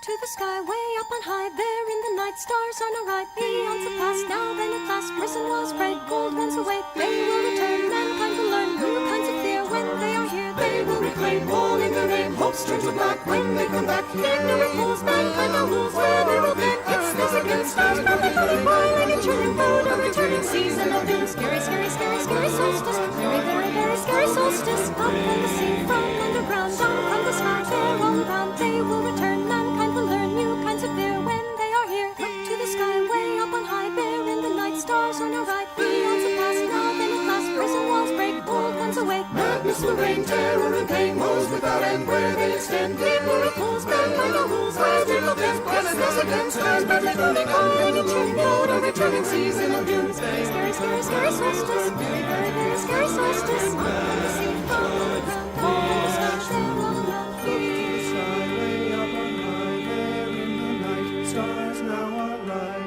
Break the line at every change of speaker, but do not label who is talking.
to the sky, way up on high, there in the night, stars are no right, beyond the past, now then at last, prison walls break, gold ones await, they will return, mankind will learn new kinds of fear, when they are here, they will reclaim, all in their name, hopes turn to black, when they come back, here no repose, mankind no rules, where they will be, it's this against stars, perfectly boiling and churning, food, a returning season of doom, scary, scary, scary, scary solstice, very, very, very scary solstice, up from the sea, from underground, down from the sky, they're all around, they will return, mankind will learn new kinds of fear when they are here. Look to the sky, way up on high, there in the night, stars are no right, beyond the past, now then at last, prison walls break, old ones awake, madness will reign, terror and pain, woes without end, where they extend, people repose, mankind no rules, where they will bend, this against stars, perfectly boiling and churning, food, a returning season of doom, scary, scary, scary, scary solstice, very, very, very scary solstice, up from the sea, from underground, all in the sky, they're all around,
Skyway up on high, there in the night, stars now are right.